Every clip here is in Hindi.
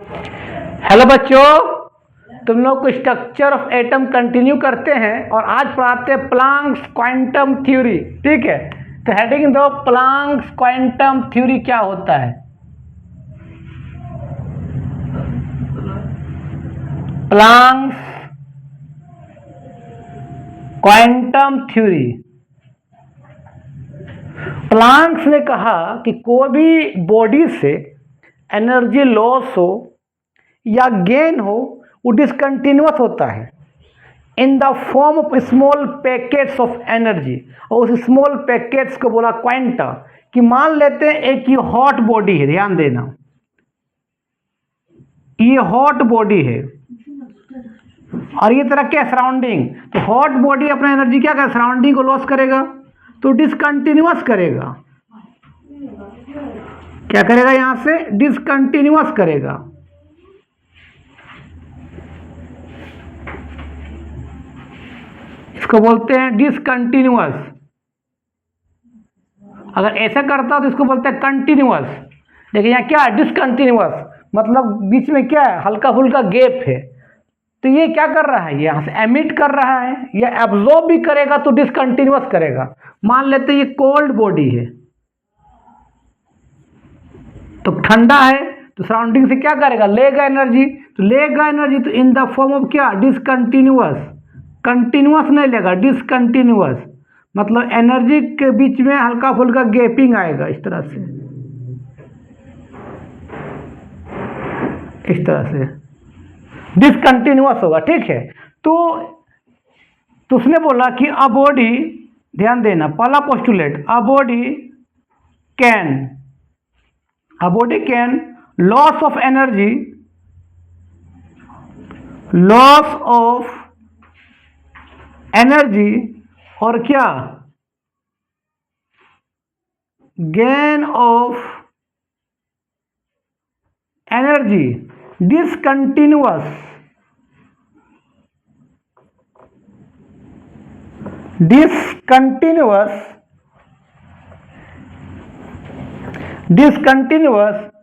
हेलो बच्चों, तुम लोग को स्ट्रक्चर ऑफ एटम कंटिन्यू करते हैं और आज पढ़ाते हैं प्लांक्स क्वांटम थ्योरी। ठीक है, तो हेडिंग दो, प्लांक्स क्वांटम थ्योरी क्या होता है। Planck's quantum theory. प्लांक्स ने कहा कि कोई भी बॉडी से एनर्जी लॉस हो या गेन हो वो डिसकंटिन्यूअस होता है in the form of small packets of energy. और उस स्मॉल पैकेट्स को बोला क्वांटा। कि मान लेते हैं एक ये हॉट बॉडी है, ध्यान देना, ये हॉट बॉडी है और ये तरह क्या सराउंडिंग। तो हॉट बॉडी अपना एनर्जी क्या करेगा, सराउंडिंग को लॉस करेगा तो डिसकंटिन्यूअस करेगा। क्या करेगा, यहां से डिसकंटिन्यूअस करेगा। इसको बोलते हैं डिसकंटिन्यूअस। अगर ऐसा करता तो इसको बोलते हैं कंटिन्यूअस। लेकिन यहाँ क्या है, डिसकंटिन्यूअस, मतलब बीच में क्या है, हल्का फुल्का गैप है। तो ये क्या कर रहा है, यहाँ से एमिट कर रहा है या एब्जॉर्ब भी करेगा तो डिसकंटिन्यूअस करेगा। मान लेते हैं ये कोल्ड बॉडी है तो ठंडा है तो सराउंडिंग से क्या करेगा, लेगा एनर्जी। तो लेगा एनर्जी तो इन द फॉर्म ऑफ क्या, डिसकंटिन्यूअस। कंटिन्यूअस नहीं लेगा, डिसकंटिन्यूअस, मतलब एनर्जी के बीच में हल्का फुल्का गैपिंग आएगा। इस तरह से डिसकंटिन्यूअस होगा। ठीक है, तो उसने बोला कि अ बॉडी, ध्यान देना, पहला postulate, a body can loss of energy, और क्या, gain of energy discontinuous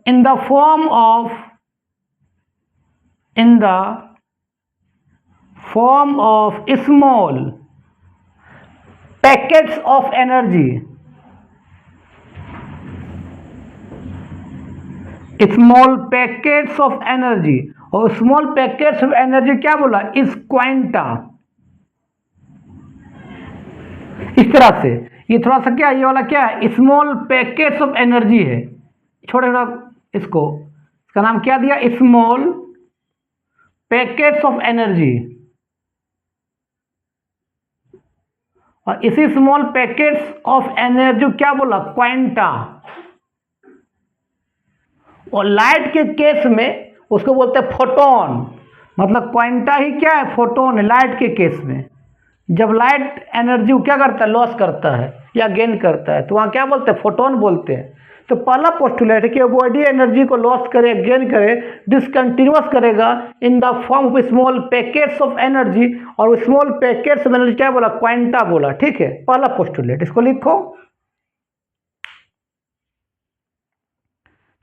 in the form of small packets of energy, और स्मॉल पैकेट्स ऑफ एनर्जी क्या बोला, इस क्वांटा। इस तरह से ये थोड़ा सा क्या, ये वाला क्या है, स्मॉल पैकेट्स ऑफ एनर्जी है, छोटा इसको, इसका नाम क्या दिया, स्मॉल पैकेट्स ऑफ एनर्जी। और इसी स्मॉल पैकेट्स ऑफ एनर्जी क्या बोला, क्वांटा। और लाइट के केस में उसको बोलते हैं फोटोन, मतलब क्वांटा ही क्या है, फोटोन है लाइट के केस में। जब लाइट एनर्जी क्या करता है, लॉस करता है या गेन करता है तो वहाँ क्या बोलते हैं, फोटोन बोलते हैं। तो पहला पोस्टुलेट है कि बॉडी एनर्जी को लॉस करे, गेन करे, डिसकंटिन्यूअस करेगा in the form of small packets of energy. और स्मॉल पैकेट्स ऑफ एनर्जी क्या बोला, क्वांटा बोला। ठीक है, पहला पोस्टुलेट, इसको लिखो।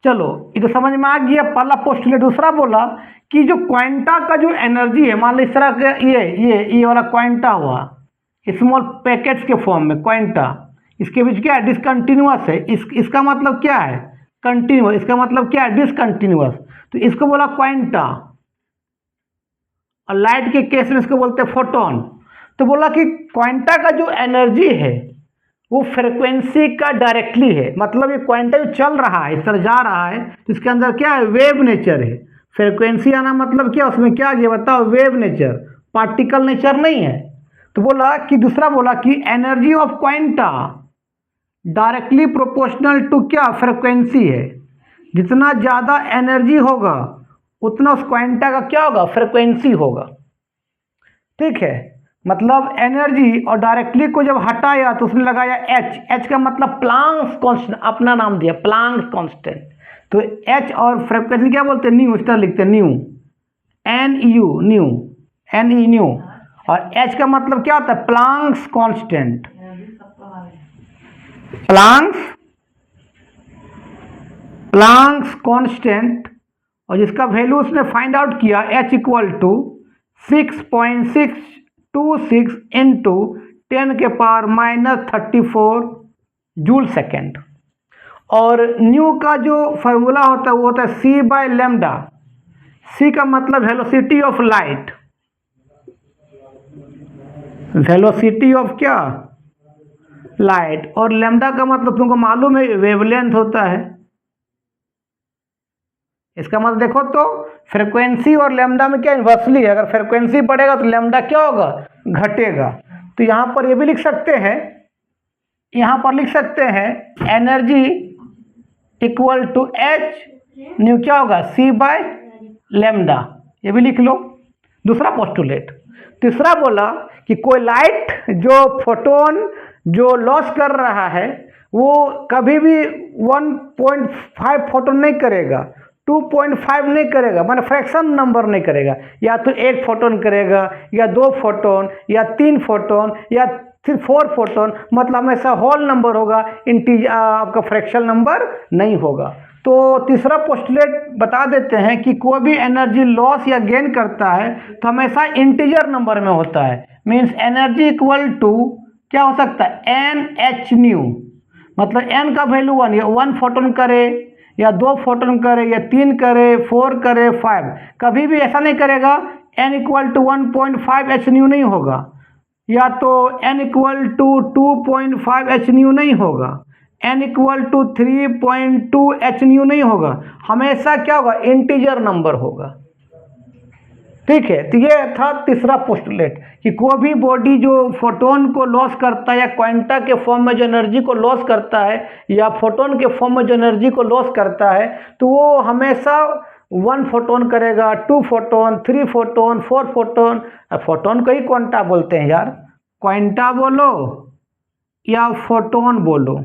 चलो, ये तो समझ में आ गया पहला पोस्टुलेट। दूसरा बोला कि जो क्वांटा का जो एनर्जी है, मान लो इस तरह का ये वाला क्वांटा हुआ, स्मॉल पैकेट्स के फॉर्म में क्वांटा, इसके बीच क्या है, डिसकंटिन्यूअस है। इसका मतलब क्या है, कंटिन्यूअस, इसका मतलब क्या है, डिसकंटिन्यूअस। तो इसको बोला क्वांटा। और लाइट के केस में इसको बोलते हैं फोटोन। तो बोला कि क्वांटा का जो एनर्जी है वो फ्रीक्वेंसी का डायरेक्टली है, मतलब ये क्वांटा जो चल रहा है, इस तरह जा रहा है, तो इसके अंदर क्या है, वेव नेचर है। फ्रीक्वेंसी आना मतलब क्या, उसमें क्या ये बताओ, वेव नेचर, पार्टिकल नेचर नहीं है। तो बोला कि दूसरा बोला कि energy of quanta directly proportional to क्या, फ्रीक्वेंसी है। जितना ज़्यादा एनर्जी होगा उतना उस क्वांटा का क्या होगा, फ्रीक्वेंसी होगा। ठीक है, मतलब एनर्जी और डायरेक्टली को जब हटाया तो उसने लगाया एच का मतलब प्लांक्स कांस्टेंट, अपना नाम दिया प्लांक्स कांस्टेंट। तो एच और फ्रीक्वेंसी क्या बोलते हैं, न्यू, इस तरह लिखते हैं, न्यू, एन ई न्यू। और एच का मतलब क्या होता है, प्लांक्स कांस्टेंट, प्लांक्स कांस्टेंट। और जिसका वैल्यू उसने फाइंड आउट किया H equal to 6.626 into 10⁻⁻34 joule second. और न्यू का जो फार्मूला होता है वो होता है C बाय लेमडा। C का मतलब velocity of light, velocity of क्या, लाइट, और लेमडा का मतलब तुमको मालूम है वेवलेंथ होता है। इसका मतलब देखो तो फ्रीक्वेंसी और लेमडा में क्या इन्वर्सली है, अगर फ्रीक्वेंसी बढ़ेगा तो लेमडा क्या होगा, घटेगा। तो यहाँ पर ये भी लिख सकते हैं, यहाँ पर लिख सकते हैं energy equal to H nu क्या होगा C बाय लेमडा, ये भी लिख लो। दूसरा पोस्टुलेट। तीसरा बोला कि कोई लाइट जो फोटोन जो लॉस कर रहा है वो कभी भी 1.5 फोटोन नहीं करेगा, 2.5 नहीं करेगा, माने फ्रैक्शन नंबर नहीं करेगा। या तो 1 फोटोन करेगा, या 2 फोटोन, या 3 फोटोन, या 4 फोटोन, मतलब हमेशा होल नंबर होगा, आपका फ्रैक्शन नंबर नहीं होगा। तो तीसरा पोस्टुलेट बता देते हैं कि कोई भी एनर्जी लॉस या गेन करता है तो हमेशा इंटीजर नंबर में होता है। मीन्स एनर्जी इक्वल टू क्या हो सकता है, NH न्यू, मतलब n का वैल्यू 1, या 1 फोटोन करे, या 2 फोटोन करे, या 3 करे, 4 करे, 5, कभी भी ऐसा नहीं करेगा n equal to 1.5 h nu नहीं होगा, या तो n equal to 2.5 h nu नहीं होगा, n equal to 3.2 h nu नहीं होगा, हमेशा क्या होगा, इंटीजर नंबर होगा। ठीक है, तो ये था तीसरा पोस्टुलेट कि कोई भी बॉडी जो फोटोन को लॉस करता है, या क्वांटा के फॉर्म में जो एनर्जी को लॉस करता है, या फोटोन के फॉर्म में जो एनर्जी को लॉस करता है, तो वो हमेशा 1 फोटोन करेगा, 2 फोटोन, 3 फोटोन, 4 फोटोन। फोटोन को ही क्वांटा बोलते हैं यार, क्वांटा बोलो या फोटोन बोलो,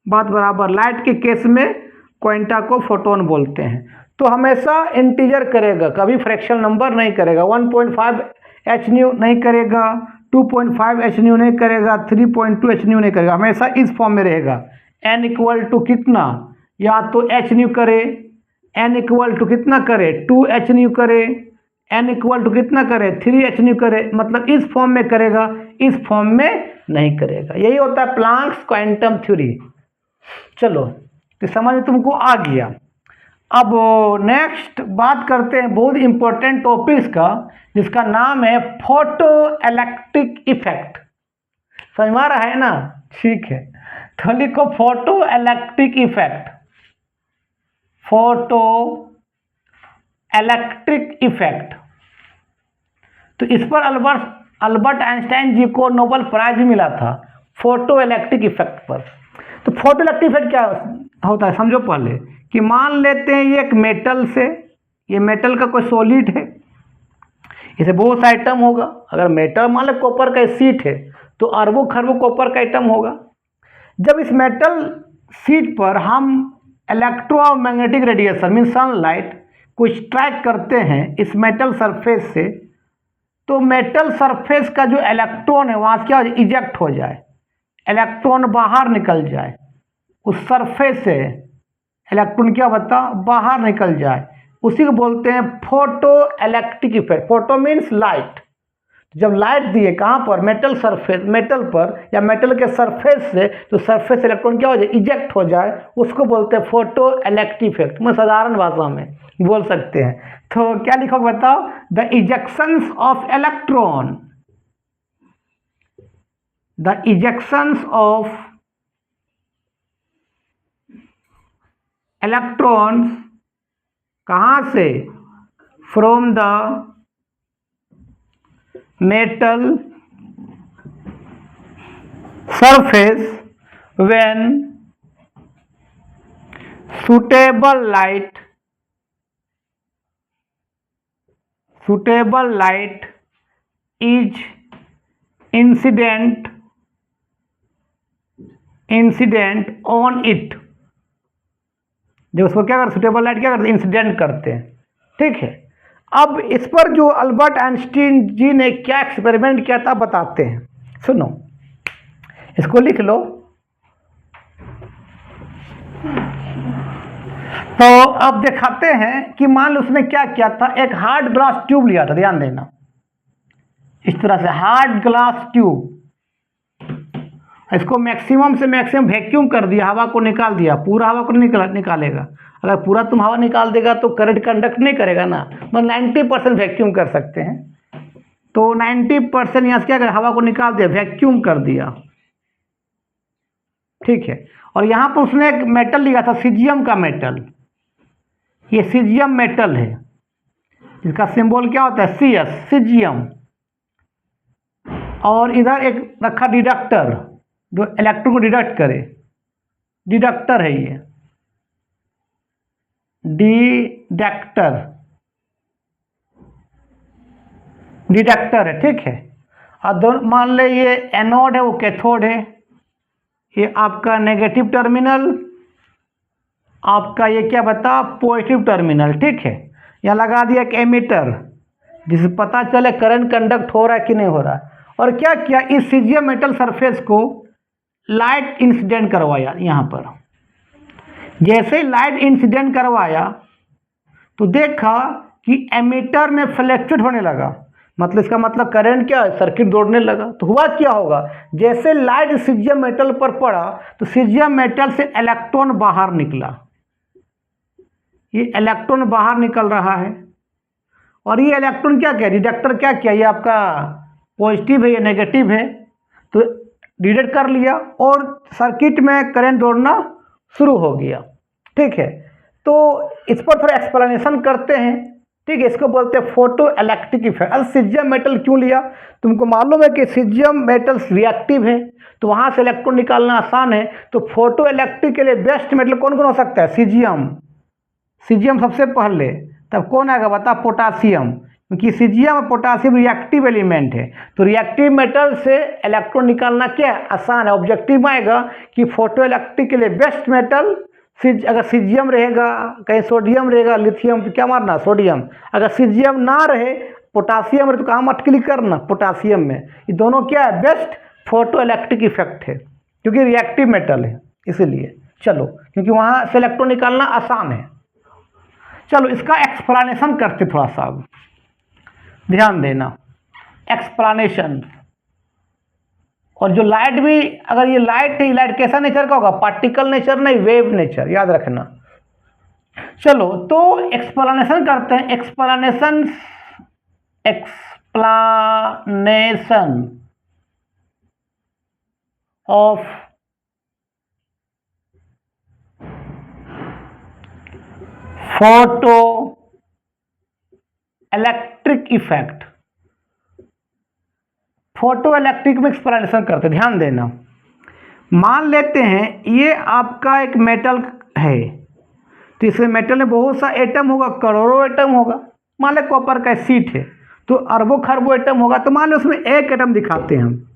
बात बराबर। लाइट के केस में क्वांटा को फोटोन बोलते हैं। तो हमेशा इंटीजर करेगा, कभी फ्रैक्शन नंबर नहीं करेगा, 1.5 h न्यू नहीं करेगा, 2.5 h न्यू नहीं करेगा, 3.2 h न्यू नहीं करेगा, हमेशा इस फॉर्म में रहेगा। n इक्वल टू कितना, या तो h न्यू करे, n इक्वल टू कितना करे, 2 h न्यू करे, n इक्वल टू कितना करे, 3 h न्यू करे, मतलब इस फॉर्म में करेगा, इस फॉर्म में नहीं करेगा। यही होता है प्लैंक्स क्वांटम थ्योरी। चलो तो समझ में तुमको आ गया। अब नेक्स्ट बात करते हैं बहुत इंपॉर्टेंट टॉपिक्स का, जिसका नाम है फोटो इलेक्ट्रिक इफेक्ट। समझ में आ रहा है ना, ठीक है, तो लिखो photo electric effect, photo electric effect. तो इस पर अल्बर्ट आइंस्टाइन जी को नोबेल प्राइज भी मिला था, फोटो इलेक्ट्रिक इफेक्ट पर। तो फोटो इलेक्ट्रिक इफेक्ट क्या होता है समझो पहले, कि मान लेते हैं ये एक मेटल से, ये मेटल का कोई सॉलिड है, इसे बहुत सा आइटम होगा। अगर मेटल मान लो कॉपर का सीट है तो अरबों खरबों कॉपर का आइटम होगा। जब इस मेटल सीट पर हम इलेक्ट्रोमैग्नेटिक रेडिएशन मीन सनलाइट को स्ट्राइक करते हैं इस मेटल सरफेस से, तो मेटल सरफेस का जो इलेक्ट्रॉन है वहाँ क्या इजेक्ट हो जाए, इलेक्ट्रॉन बाहर निकल जाए, उस सरफेस से इलेक्ट्रॉन क्या बता बाहर निकल जाए, उसी को बोलते हैं photo electric effect. Photo means light. जब लाइट दिए कहाँ पर, मेटल सरफेस, मेटल पर या मेटल के सरफेस से, तो सरफेस इलेक्ट्रॉन क्या हो जाए, इजेक्ट हो जाए, उसको बोलते हैं फोटो इलेक्ट्रिक इफेक्ट। मैं साधारण भाषा में बोल सकते हैं। तो क्या लिखोगे बताओ, the इजेक्शंस of electron, the इजेक्शंस of electrons कहाँ से, from the metal surface when suitable light is incident on it। जो उसको क्या करते, सुटेबल लाइट क्या करते, इंसिडेंट करते हैं। ठीक है, अब इस पर जो अल्बर्ट आइंस्टीन जी ने क्या एक्सपेरिमेंट किया था बताते हैं, सुनो, इसको लिख लो। तो अब दिखाते हैं कि मान लो उसने क्या किया था, एक हार्ड ग्लास ट्यूब लिया था, ध्यान देना, इस तरह से हार्ड ग्लास ट्यूब, इसको मैक्सिमम से मैक्सिमम वैक्यूम कर दिया, हवा को निकाल दिया, पूरा हवा को निकालेगा। अगर पूरा तुम हवा निकाल देगा तो करंट कंडक्ट नहीं करेगा ना, मतलब 90% वैक्यूम कर सकते हैं। तो 90% यहाँ से क्या करें, हवा को निकाल दिया, वैक्यूम कर दिया, ठीक है। और यहाँ पर उसने एक मेटल लिया था, सीजियम का मेटल, ये सीजियम मेटल है, इसका सिंबल क्या होता है, CS, सीजियम। और इधर एक रखा डिडक्टर, जो इलेक्ट्रॉन को डिडक्ट करे, डिडक्टर है ये, डिडक्टर है, ठीक है। और दोनों मान ले ये एनोड है, वो कैथोड है, ये आपका नेगेटिव टर्मिनल, आपका ये क्या बता, पॉजिटिव टर्मिनल, ठीक है। यहाँ लगा दिया एक एमीटर, जिससे पता चले करंट कंडक्ट हो रहा है कि नहीं हो रहा है। और क्या किया, इस सीजियम मेटल सरफेस को लाइट इंसिडेंट करवाया, यहाँ पर जैसे ही लाइट इंसिडेंट करवाया तो देखा कि एमीटर में फ्लैक्चुएट होने लगा, मतलब इसका मतलब करंट क्या है, सर्किट दौड़ने लगा। तो हुआ क्या होगा, जैसे लाइट सीजियम मेटल पर पड़ा तो सीजियम मेटल से इलेक्ट्रॉन बाहर निकला, ये इलेक्ट्रॉन बाहर निकल रहा है। और ये इलेक्ट्रॉन क्या किया, डिडक्टर क्या किया, ये आपका पॉजिटिव है, ये नेगेटिव है, तो डिडक्ट कर लिया और सर्किट में करंट दौड़ना शुरू हो गया, ठीक है। तो इस पर थोड़ा एक्सप्लेनेशन करते हैं, ठीक है। इसको बोलते हैं फोटो इलेक्ट्रिक इफेक्ट। अब सीजियम मेटल क्यों लिया, तुमको मालूम है कि सीजियम मेटल रिएक्टिव है, तो वहाँ से इलेक्ट्रॉन निकालना आसान है। तो फोटो इलेक्ट्रिक के लिए बेस्ट मेटल कौन कौन हो सकता है, सीजियम, सीजियम सबसे पहले, तब कौन आएगा बता, पोटासियम, क्योंकि सीजियम और पोटासियम रिएक्टिव एलिमेंट है। तो रिएक्टिव मेटल से इलेक्ट्रॉन निकालना क्या है, आसान है। ऑब्जेक्टिव आएगा कि फोटो इलेक्ट्रिक के लिए बेस्ट मेटल अगर सीजियम रहेगा, कहीं सोडियम रहेगा, लिथियम, तो क्या मारना, सोडियम। अगर सीजियम ना रहे, पोटासियम रहे, तो कहाँ मत क्लिक करना, पोटासियम में। ये दोनों क्या है, बेस्ट फोटो इलेक्ट्रिक इफेक्ट है, क्योंकि रिएक्टिव मेटल है इसीलिए। चलो, क्योंकि वहाँ से इलेक्ट्रॉन निकालना आसान है। चलो इसका एक्सप्लेनेशन करते थोड़ा सा, अब ध्यान देना, एक्सप्लेनेशन। और जो लाइट भी, अगर ये लाइट है, लाइट कैसा नेचर का होगा, पार्टिकल नेचर नहीं, वेव नेचर, याद रखना। चलो तो एक्सप्लेनेशन करते हैं, explanation of photo electric effect. Photo electric में एक्सप्लेनेशन करते, ध्यान देना। मान लेते हैं ये आपका एक मेटल है, तो इसमें मेटल में बहुत सा एटम होगा, करोड़ों एटम होगा। मान ले कॉपर का शीट है, तो अरबों खरबों एटम होगा। तो मान लो उसमें एक एटम दिखाते हैं हम,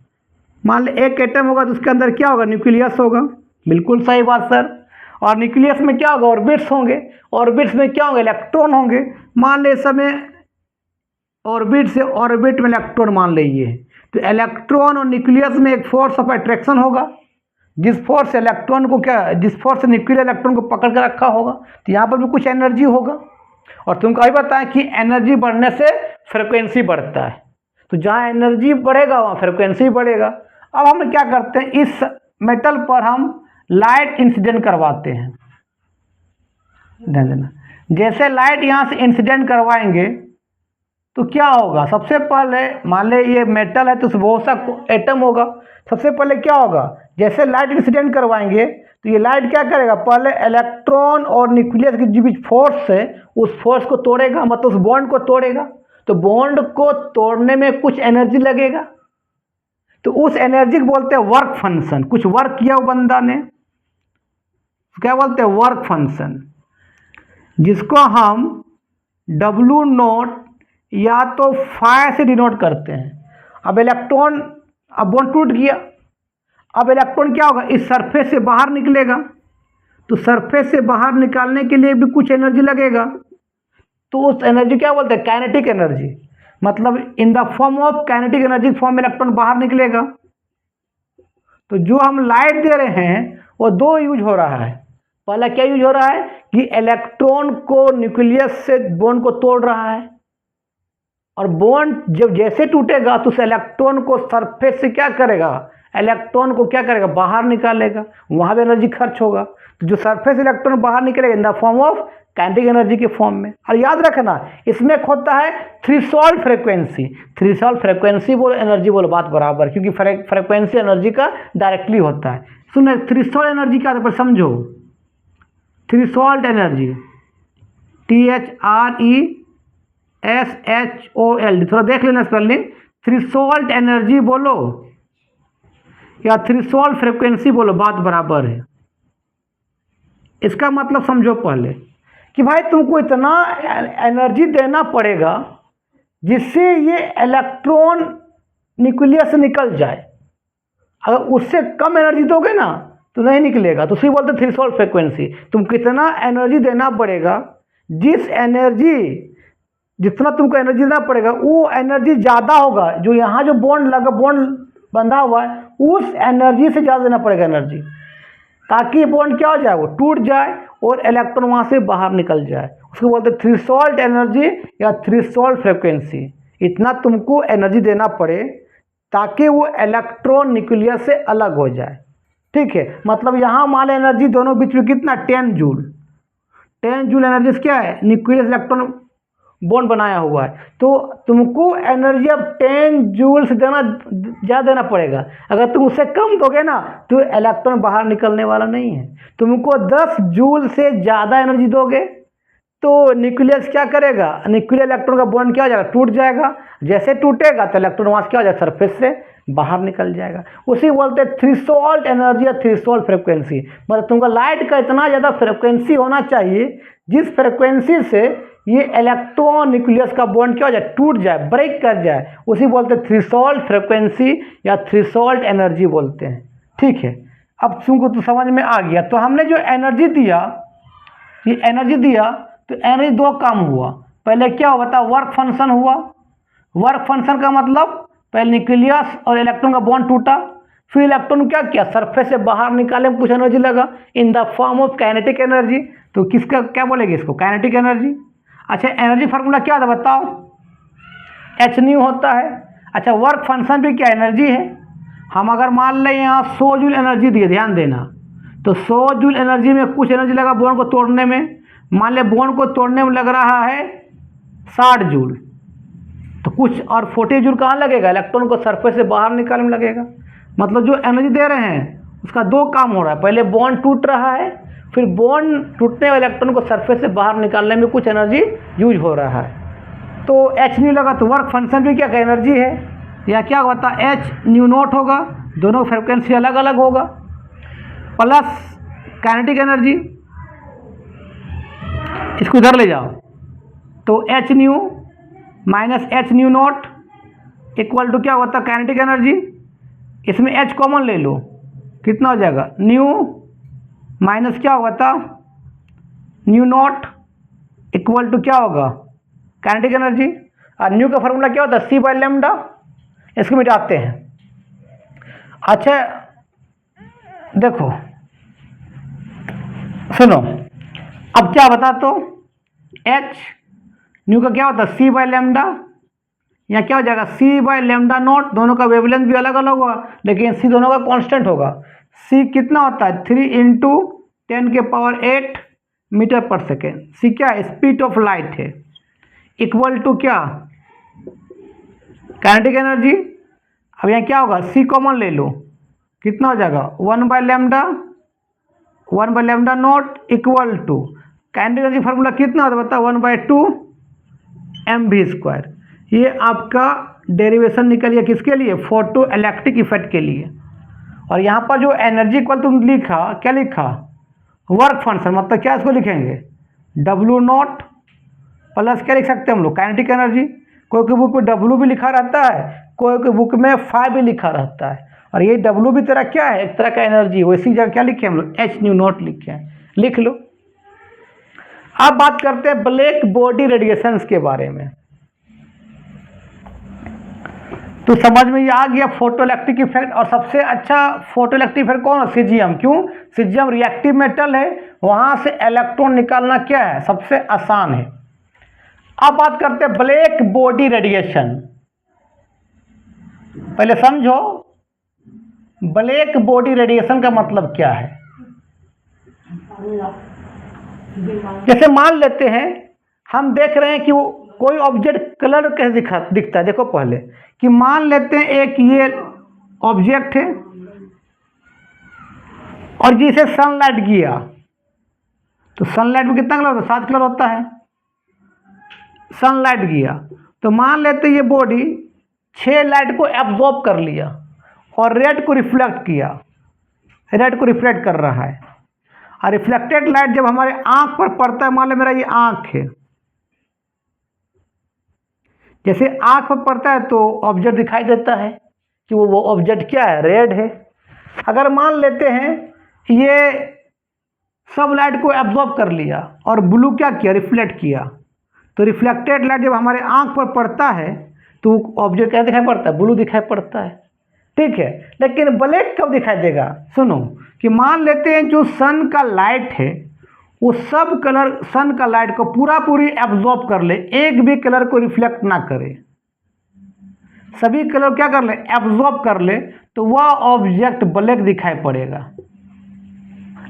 मान ले एक एटम होगा, तो उसके अंदर क्या होगा, न्यूक्लियस होगा। बिल्कुल सही बात सर। और न्यूक्लियस में क्या होगा, ऑर्बिट्स होंगे, ऑर्बिट्स में क्या होंगे, इलेक्ट्रॉन होंगे। मान ले इस समय ऑर्बिट से ऑर्बिट में इलेक्ट्रॉन मान लीजिए, तो इलेक्ट्रॉन और न्यूक्लियस में एक फोर्स ऑफ अट्रैक्शन होगा, जिस फोर्स से इलेक्ट्रॉन को क्या, जिस फोर्स से न्यूक्लियर इलेक्ट्रॉन को पकड़ कर रखा होगा, तो यहाँ पर भी कुछ एनर्जी होगा। और तुमको अभी बताएं कि एनर्जी बढ़ने से फ्रिक्वेंसी बढ़ता है, तो जहाँ एनर्जी बढ़ेगा वहाँ फ्रिक्वेंसी बढ़ेगा। अब हम क्या करते हैं, इस मेटल पर हम लाइट इंसिडेंट करवाते हैं, ध्यान देना। जैसे लाइट यहाँ से इंसिडेंट करवाएंगे तो क्या होगा, सबसे पहले मान ले ये मेटल है, तो उसमें बहुत सा एटम होगा। सबसे पहले क्या होगा, जैसे लाइट इंसिडेंट करवाएंगे तो ये लाइट क्या करेगा, पहले इलेक्ट्रॉन और न्यूक्लियस की जो भी फोर्स है, उस फोर्स को तोड़ेगा, मतलब उस बॉन्ड को तोड़ेगा। तो बॉन्ड को तोड़ने में कुछ एनर्जी लगेगा, तो उस एनर्जी को बोलते हैं वर्क फंक्शन। कुछ वर्क किया वो बंदा ने, क्या बोलते हैं, वर्क फंक्शन, जिसको हम W0 या तो फाइ से डिनोट करते हैं। अब इलेक्ट्रॉन, अब बॉन्ड टूट गया, अब इलेक्ट्रॉन क्या होगा, इस सरफेस से बाहर निकलेगा। तो सरफेस से बाहर निकालने के लिए भी कुछ एनर्जी लगेगा, तो उस एनर्जी क्या बोलते हैं, काइनेटिक एनर्जी, मतलब in the form of kinetic energy form में इलेक्ट्रॉन बाहर निकलेगा। तो जो हम लाइट दे रहे हैं वो दो यूज हो रहा है, पहला क्या यूज हो रहा है कि इलेक्ट्रॉन को न्यूक्लियस से बॉन्ड को तोड़ रहा है, और बॉन्ड जब जैसे टूटेगा तो उस इलेक्ट्रॉन को सरफेस से क्या करेगा, इलेक्ट्रॉन को क्या करेगा, बाहर निकालेगा, वहां भी एनर्जी खर्च होगा। तो जो सरफेस इलेक्ट्रॉन बाहर निकलेगा in the form of kinetic energy के फॉर्म में। और याद रखना इसमें एक होता है थ्रेशोल्ड फ्रीक्वेंसी। थ्रेशोल्ड फ्रीक्वेंसी बोलो एनर्जी बोलो, बात बराबर, क्योंकि फ्रीक्वेंसी एनर्जी का डायरेक्टली होता है। सुनो थ्रेशोल्ड एनर्जी क्या होता है समझो। थ्रेशोल्ड एनर्जी THRESHOLD, थोड़ा देख लेना स्पेलिंग। थ्रेशोल्ड एनर्जी बोलो या थ्रेशोल्ड फ्रीक्वेंसी बोलो, बात बराबर है। इसका मतलब समझो पहले कि भाई तुमको इतना एनर्जी देना पड़ेगा जिससे ये इलेक्ट्रॉन न्यूक्लियस से निकल जाए। अगर उससे कम एनर्जी दोगे ना तो नहीं निकलेगा, तो उसी बोलते थ्रेशोल्ड फ्रीक्वेंसी। तुम कितना एनर्जी देना पड़ेगा, जितना तुमको एनर्जी देना पड़ेगा वो एनर्जी ज़्यादा होगा, जो यहाँ जो बॉन्ड बंधा हुआ है उस एनर्जी से ज़्यादा देना पड़ेगा एनर्जी, ताकि बॉन्ड क्या हो जाए, वो टूट जाए और इलेक्ट्रॉन वहाँ से बाहर निकल जाए। उसको बोलते हैं थ्रेशोल्ड एनर्जी या थ्रेशोल्ड फ्रीक्वेंसी। इतना तुमको एनर्जी देना पड़े ताकि वो इलेक्ट्रॉन न्यूक्लियस से अलग हो जाए। ठीक है, मतलब यहाँ मान एनर्जी दोनों बीच में कितना 10 जूल। 10 जूल एनर्जी क्या है, न्यूक्लियस इलेक्ट्रॉन बॉन्ड बनाया हुआ है, तो तुमको एनर्जी अब 10 जूल से ज़्यादा देना पड़ेगा। अगर तुम उससे कम दोगे ना तो इलेक्ट्रॉन बाहर निकलने वाला नहीं है। तुमको 10 जूल से ज़्यादा एनर्जी दोगे तो न्यूक्लियस क्या करेगा, न्यूक्लियर इलेक्ट्रॉन का बॉन्ड क्या हो जाएगा, टूट जाएगा। जैसे टूटेगा तो इलेक्ट्रॉन वहाँ से क्या हो जाएगा, सरफेस से बाहर निकल जाएगा। उसी बोलते हैं थ्रेशोल्ड एनर्जी या थ्रेशोल्ड फ्रीक्वेंसी। मतलब तुमको लाइट का इतना ज़्यादा फ्रीक्वेंसी होना चाहिए जिस फ्रीक्वेंसी से ये इलेक्ट्रॉन न्यूक्लियस का बॉन्ड क्या हो जाए, टूट जाए, ब्रेक कर जाए। उसी बोलते हैं थ्रेशोल्ड फ्रीक्वेंसी या थ्रेशोल्ड एनर्जी बोलते हैं। ठीक है, अब तुमको तो समझ में आ गया। तो हमने जो एनर्जी दिया, ये एनर्जी दिया तो एनर्जी दो काम हुआ। पहले क्या हुआ था, वर्क फंक्शन हुआ। वर्क फंक्शन का मतलब पहले न्यूक्लियस और इलेक्ट्रॉन का बॉन्ड टूटा, फिर इलेक्ट्रॉन क्या किया, सरफेस से बाहर निकालने में कुछ एनर्जी लगा in the form of kinetic energy. तो किसका क्या बोलेंगे इसको, काइनेटिक एनर्जी। अच्छा, एनर्जी फार्मूला क्या था बताओ, H होता है। अच्छा, वर्क फंक्शन भी क्या एनर्जी है। हम अगर मान लें यहाँ 100 जूल एनर्जी दिए, ध्यान देना, तो 100 जूल एनर्जी में कुछ एनर्जी लगा बॉन्ड को तोड़ने में। मान ले बॉन्ड को तोड़ने में लग रहा है 60 जूल, तो कुछ और 40 जूल कहाँ लगेगा, इलेक्ट्रॉन को सरफेस से बाहर निकालने में लगेगा। मतलब जो एनर्जी दे रहे हैं उसका दो काम हो रहा है, पहले बॉन्ड टूट रहा है, फिर बॉन्ड टूटने वाले इलेक्ट्रॉन को सरफेस से बाहर निकालने में कुछ एनर्जी यूज हो रहा है। तो H लगा तो वर्क फंक्शन भी क्या एनर्जी है, या क्या होता है H0 होगा, दोनों फ्रिक्वेंसी अलग अलग होगा, प्लस काइनेटिक एनर्जी। इसको इधर ले जाओ तो H minus H0 equal to क्या होता है, काइनेटिक एनर्जी। इसमें H कॉमन ले लो, कितना हो जाएगा, न्यू माइनस क्या होता, μ0 इक्वल टू क्या होगा, काइनेटिक एनर्जी। और न्यू का फॉर्मूला क्या होता है, C/λ। इसको मिटाते हैं। अच्छा देखो सुनो, अब क्या बता तो H न्यू का क्या होता है, C/λ, या क्या हो जाएगा C/λ0। दोनों का वेवलेंथ भी अलग अलग होगा, लेकिन C दोनों का कांस्टेंट होगा। C कितना होता है, 3 × 10⁸ मीटर पर सेकेंड। C क्या है, स्पीड ऑफ लाइट है, इक्वल टू क्या, काइनेटिक एनर्जी। अब यहाँ क्या होगा, C कॉमन ले लो, कितना हो जाएगा 1/λ0 equal to kinetic energy formula कितना होता है बताओ, 1/2 mv²। ये आपका डेरिवेशन निकल गया किसके लिए, फोटो इलेक्ट्रिक इफेक्ट के लिए। और यहाँ पर जो एनर्जी इक्वल तुम लिखा, क्या लिखा, वर्क फंक्शन, मतलब क्या इसको लिखेंगे W0 प्लस क्या लिख सकते हैं हम लोग, काइनेटिक एनर्जी। कोई कोई बुक में W भी लिखा रहता है, कोई कोई बुक में φ भी लिखा रहता है। और ये W भी तरह क्या है, एक तरह का एनर्जी। वैसी जगह क्या लिखे हम लोग, H0 लिखे हैं, लिख लो। अब बात करते हैं ब्लैक बॉडी रेडिएशंस के बारे में। तो समझ में ये आ गया फोटो इलेक्ट्रिक इफेक्ट। और सबसे अच्छा फोटो इलेक्ट्रिक इफेक्ट कौन है? सीजियम। क्यों? सीजियम रिएक्टिव मेटल है, वहां से इलेक्ट्रॉन निकालना क्या है, सबसे आसान है। अब बात करते हैं ब्लैक बॉडी रेडिएशन। पहले समझो ब्लैक बॉडी रेडिएशन का मतलब क्या है। जैसे मान लेते हैं हम देख रहे हैं कि वो कोई ऑब्जेक्ट कलर कैसे दिखता है। देखो पहले कि मान लेते हैं एक ये ऑब्जेक्ट है और जिसे सनलाइट गया, तो सनलाइट में कितना कलर होता है? 7 कलर होता है। सनलाइट गया तो मान लेते ये बॉडी 6 लाइट को एब्जॉर्ब कर लिया और रेड को रिफ्लेक्ट किया, रेड को रिफ्लेक्ट कर रहा है। और रिफ्लेक्टेड लाइट जब हमारे आंख पर पड़ता है, मान लो मेरा ये आंख है, जैसे आंख पर पड़ता है तो ऑब्जेक्ट दिखाई देता है कि वो ऑब्जेक्ट क्या है, रेड है। अगर मान लेते हैं ये सब लाइट को एब्जॉर्ब कर लिया और ब्लू क्या किया, रिफ्लेक्ट किया, तो रिफ्लेक्टेड लाइट जब हमारे आंख पर पड़ता है तो ऑब्जेक्ट क्या दिखाई पड़ता है, ब्लू दिखाई पड़ता है। ठीक है, लेकिन ब्लैक कब दिखाई देगा? सुनो कि मान लेते हैं जो सन का लाइट है वो सब कलर सन का लाइट को पूरी एब्जॉर्ब कर ले, एक भी कलर को रिफ्लेक्ट ना करे, सभी कलर क्या कर ले, एब्जॉर्ब कर ले, तो वह ऑब्जेक्ट ब्लैक दिखाई पड़ेगा।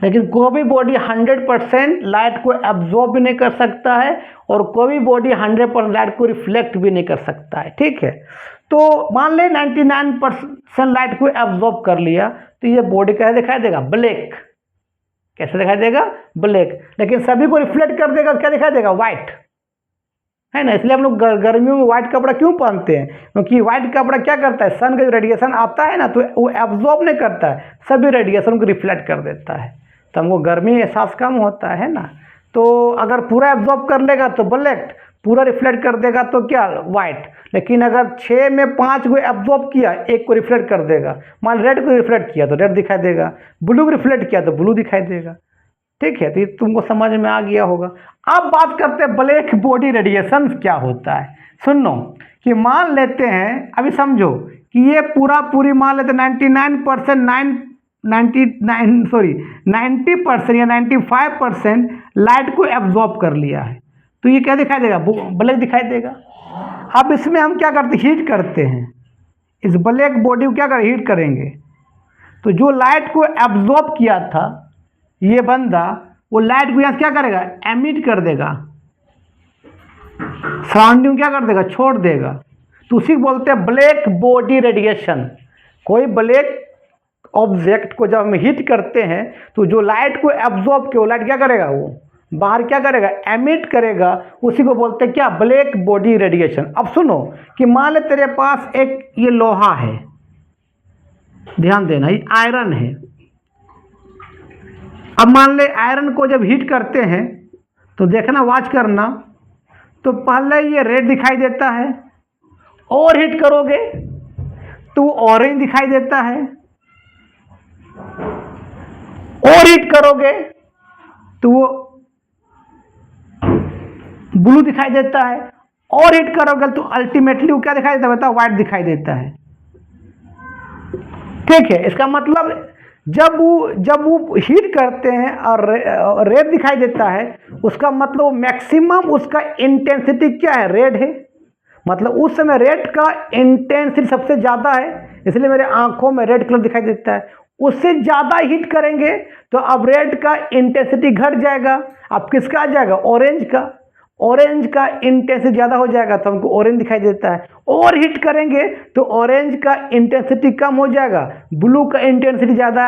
लेकिन कोई भी बॉडी 100% लाइट को एब्जॉर्ब भी नहीं कर सकता है और कोई भी बॉडी 100% लाइट को रिफ्लेक्ट भी नहीं कर सकता है। ठीक है, तो मान ले 99% लाइट को एब्जॉर्ब कर लिया तो ये बॉडी कैसे दिखाई देगा, ब्लैक। कैसे दिखाई देगा, ब्लैक। लेकिन सभी को रिफ्लेक्ट कर देगा, क्या दिखाई देगा, व्हाइट, है ना। इसलिए हम लोग गर्मियों में व्हाइट कपड़ा क्यों पहनते हैं? क्योंकि व्हाइट कपड़ा क्या करता है, सन का जो रेडिएशन आता है ना तो वो एब्जॉर्ब नहीं करता है, सभी रेडिएशन को रिफ्लेक्ट कर देता है, तो हमको गर्मी एहसास कम होता है ना। तो अगर पूरा एब्जॉर्ब कर लेगा तो ब्लैक, पूरा रिफ्लेक्ट कर देगा तो क्या, व्हाइट। लेकिन अगर 6 में 5 को एब्जॉर्ब किया, एक को रिफ्लेक्ट कर देगा, मान रेड को रिफ्लेक्ट किया तो रेड दिखाई देगा, ब्लू को रिफ्लेक्ट किया तो ब्लू दिखाई देगा। ठीक है, तो ये तुमको समझ में आ गया होगा। अब बात करते हैं ब्लैक बॉडी रेडिएशन क्या होता है। सुनो कि मान लेते हैं, अभी समझो कि ये पूरी मान लेते 99% 90% या 95% लाइट को एब्जॉर्ब कर लिया है, तो ये क्या दिखाई देगा, ब्लैक दिखाई देगा। अब इसमें हम क्या करते, हीट करते हैं, इस ब्लैक बॉडी को क्या करें, हीट करेंगे, तो जो लाइट को एब्जॉर्ब किया था ये बंदा, वो लाइट को यहाँ क्या करेगा, एमिट कर देगा, सराउंडिंग क्या कर देगा, छोड़ देगा, तो उसी को बोलते हैं ब्लैक बॉडी रेडिएशन। कोई ब्लैक ऑब्जेक्ट को जब हम हीट करते हैं तो जो लाइट को एब्जॉर्ब किया वो लाइट क्या करेगा, वो बाहर क्या करेगा, एमिट करेगा, उसी को बोलते हैं क्या, ब्लैक बॉडी रेडिएशन। अब सुनो कि मान ले तेरे पास एक ये लोहा है, ध्यान देना, ये आयरन है। अब मान ले आयरन को जब हीट करते हैं तो देखना, वॉच करना, तो पहले ये रेड दिखाई देता है, और हीट करोगे तो ऑरेंज दिखाई देता है, और हीट करोगे तो वो ब्लू दिखाई देता है, और हीट करोगे तो अल्टीमेटली वो क्या दिखाई देता है, बताओ, व्हाइट दिखाई देता है। ठीक है, इसका मतलब जब वो हीट करते हैं और रेड दिखाई देता है, उसका मतलब मैक्सिमम उसका इंटेंसिटी क्या है, रेड है। मतलब उस समय रेड का इंटेंसिटी सबसे ज़्यादा है, इसलिए मेरे आंखों में रेड कलर दिखाई देता है। उससे ज़्यादा हीट करेंगे तो अब रेड का इंटेंसिटी घट जाएगा, अब किसका आ जाएगा, ऑरेंज का। ऑरेंज का इंटेंसिटी ज़्यादा हो जाएगा तो हमको ऑरेंज दिखाई देता है, और हीट करेंगे तो ऑरेंज का इंटेंसिटी कम हो जाएगा, ब्लू का इंटेंसिटी ज़्यादा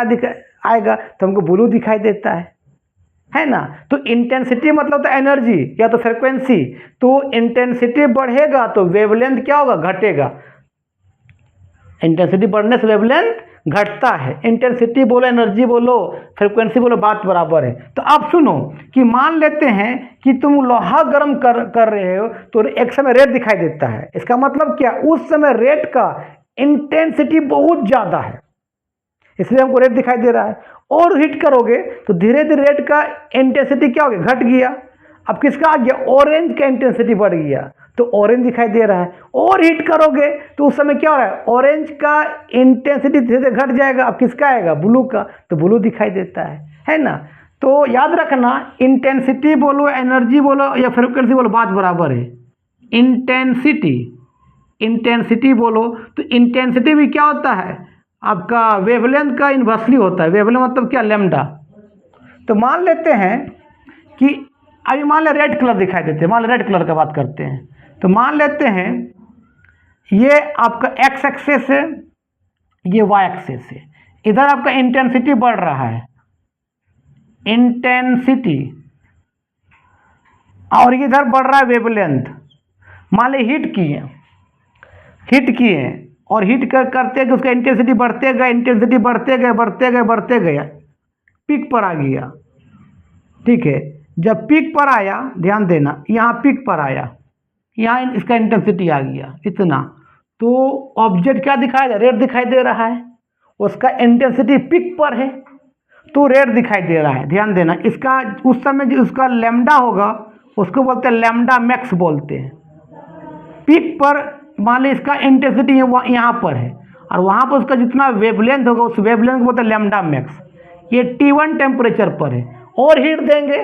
आएगा तो हमको ब्लू दिखाई देता है ना। तो इंटेंसिटी मतलब तो एनर्जी या तो फ्रिक्वेंसी, तो इंटेंसिटी बढ़ेगा तो वेवलेंथ क्या होगा, घटेगा। इंटेंसिटी बढ़ने से वेवलेंथ घटता है। इंटेंसिटी बोलो, एनर्जी बोलो, फ्रिक्वेंसी बोलो, बात बराबर है। तो आप सुनो कि मान लेते हैं कि तुम लोहा गर्म कर रहे हो तो एक समय रेड दिखाई देता है, इसका मतलब क्या, उस समय रेड का इंटेंसिटी बहुत ज़्यादा है, इसलिए हमको रेड दिखाई दे रहा है। और हीट करोगे तो धीरे धीरे रेड का इंटेंसिटी क्या हो गया, घट गया। अब किसका आ गया, ऑरेंज का इंटेंसिटी बढ़ गया, तो ऑरेंज दिखाई दे रहा है। और हीट करोगे तो उस समय क्या हो रहा है, ऑरेंज का इंटेंसिटी धीरे धीरे घट जाएगा, अब किसका आएगा, ब्लू का, तो ब्लू दिखाई देता है ना। तो याद रखना, इंटेंसिटी बोलो, एनर्जी बोलो या फ्रिक्वेंसी बोलो, बात बराबर है। इंटेंसिटी बोलो तो इंटेंसिटी भी क्या होता है, आपका वेवलेंथ का इन्वर्सली होता है। वेवलेंथ मतलब क्या, लैम्डा। तो मान लेते हैं कि अभी मान ले रेड कलर दिखाई देते हैं, मान ले रेड कलर का बात करते हैं। तो मान लेते हैं ये आपका एक्स एक्सेस है, ये वाई एक्सेस है। इधर आपका इंटेंसिटी बढ़ रहा है, इंटेंसिटी, और इधर बढ़ रहा है वेवलेंथ। मान ले हीट किए और हीट करते गए, उसका इंटेंसिटी बढ़ते गए, इंटेंसिटी बढ़ते गए, पीक पर आ गया। ठीक है, जब पीक पर आया, ध्यान देना, यहाँ पीक पर आया, यहाँ इसका इंटेंसिटी आ गया इतना, तो ऑब्जेक्ट क्या दिखाई दे, रेड दिखाई दे रहा है। उसका इंटेंसिटी पीक पर है तो रेड दिखाई दे रहा है। ध्यान देना, इसका उस समय जो उसका लैम्डा होगा उसको बोलते हैं लैम्डा मैक्स बोलते हैं। पीक पर मान ली इसका इंटेंसिटी यहाँ पर है और वहाँ पर उसका जितना वेवलेंथ होगा उस वेवलेंथ को बोलते हैं लैम्डा मैक्स। ये T1 टेम्परेचर पर है। और हीट देंगे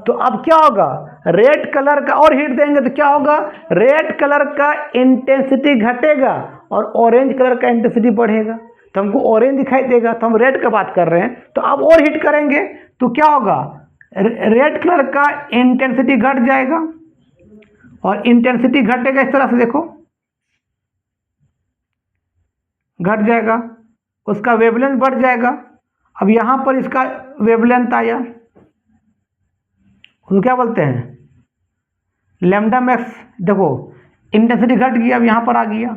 तो अब क्या होगा, रेड कलर का, और हीट देंगे तो क्या होगा, रेड कलर का इंटेंसिटी घटेगा और ऑरेंज कलर का इंटेंसिटी बढ़ेगा। तो हमको ऑरेंज दिखाई देगा, तो हम रेड का बात कर रहे हैं। तो अब और हीट करेंगे तो क्या होगा, रेड कलर का इंटेंसिटी घट जाएगा और इंटेंसिटी घटेगा इस तरह से, देखो घट जाएगा, उसका वेवलेंथ बढ़ जाएगा। अब यहाँ पर इसका वेवलेंथ आया, तो क्या बोलते हैं, लैम्डा मैक्स। देखो इंटेंसिटी घट गया, अब यहाँ पर आ गया,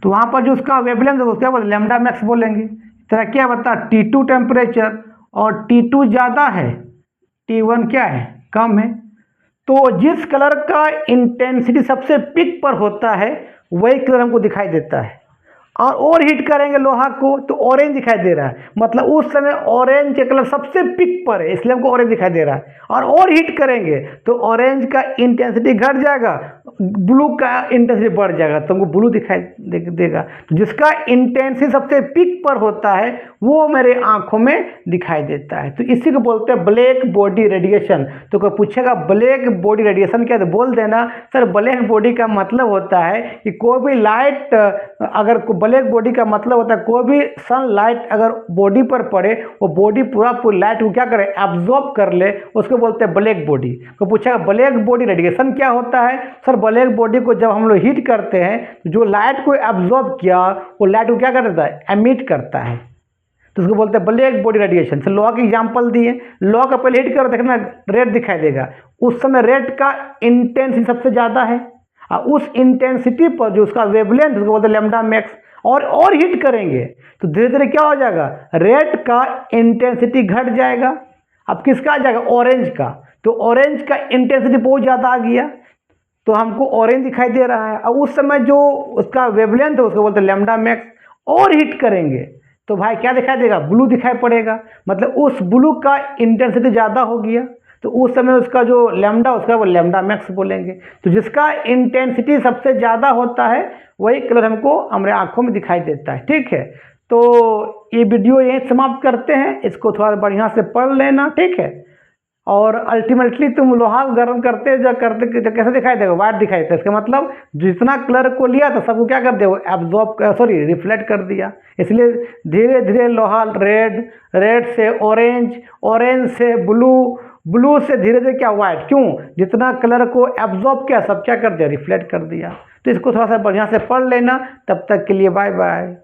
तो वहाँ पर जो उसका वेवलेंथ होगा क्या बोलते हैं, लैम्डा मैक्स बोलेंगे। तेरा क्या बता, T2 टेम्परेचर और T2 ज़्यादा है, T1 क्या है, कम है। तो जिस कलर का इंटेंसिटी सबसे पीक पर होता है वही कलर हमको दिखाई देता है। और हीट करेंगे लोहा को तो ऑरेंज दिखाई दे रहा है, मतलब उस समय ऑरेंज का कलर सबसे पीक पर है, इसलिए हमको ऑरेंज दिखाई दे रहा है। और हीट करेंगे तो ऑरेंज का इंटेंसिटी घट जाएगा, ब्लू का इंटेंसिटी बढ़ जाएगा, तो हमको ब्लू दिखाई देगा। तो जिसका इंटेंसिटी सबसे पीक पर होता है वो मेरे आंखों में दिखाई देता है। तो इसी को बोलते हैं ब्लैक बॉडी रेडिएशन। तो कोई पूछेगा ब्लैक बॉडी रेडिएशन क्या है, तो बोल देना सर ब्लैक बॉडी का मतलब होता है कि कोई भी लाइट, अगर ब्लैक बॉडी का मतलब होता है कोई भी सनलाइट अगर बॉडी पर पड़े वो बॉडी पूरा लाइट को क्या करे, एब्जॉर्ब कर ले, उसको बोलते हैं ब्लैक बॉडी। तो पूछेगा ब्लैक बॉडी रेडिएशन क्या होता है, सर ब्लैक बॉडी को जब हम लोग हीट करते हैं तो जो लाइट को एब्जॉर्ब किया वो लाइट को क्या करता है, एमिट करता है, तो उसको बोलते हैं ब्लैक बॉडी रेडिएशन। तो लोहा के एग्जाम्पल दिए, लोहा का पहले हीट करो, देखना रेड दिखाई देगा, उस समय रेड का इंटेंसिटी सबसे ज़्यादा है और उस इंटेंसिटी पर जो उसका वेवलेंथ उसको बोलते हैं लैम्डा मैक्स। और हीट करेंगे तो धीरे धीरे क्या हो जाएगा, रेड का इंटेंसिटी घट जाएगा, अब किसका आ जाएगा, ऑरेंज का। तो ऑरेंज का इंटेंसिटी बहुत ज़्यादा आ गया तो हमको ऑरेंज दिखाई दे रहा है। और उस समय जो उसका वेवलेंथ है उसको बोलते हैं लैम्डा मैक्स। और हीट करेंगे तो भाई क्या दिखाई देगा, ब्लू दिखाई पड़ेगा, मतलब उस ब्लू का इंटेंसिटी ज़्यादा हो गया तो उस समय उसका जो लैम्डा उसका वो लैम्डा मैक्स बोलेंगे। तो जिसका इंटेंसिटी सबसे ज़्यादा होता है वही कलर हमको हमारे आँखों में दिखाई देता है। ठीक है, तो ये वीडियो यहीं समाप्त करते हैं, इसको थोड़ा बढ़िया से पढ़ लेना, ठीक है। और अल्टीमेटली तुम लोहा गर्म करते जो कैसे दिखाई देगा, वाइट दिखाई देता है, इसका मतलब जितना कलर को लिया तो सबको क्या कर दिया, वो एब्जॉर्ब रिफ्लेक्ट कर दिया। इसलिए धीरे धीरे लोहा रेड से ऑरेंज, ऑरेंज से ब्लू से धीरे धीरे क्या वाइट, क्यों, जितना कलर को एब्जॉर्ब किया सब क्या कर दिया, रिफ्लेक्ट कर दिया। तो इसको थोड़ा सा बढ़िया से पढ़ लेना, तब तक के लिए बाय बाय।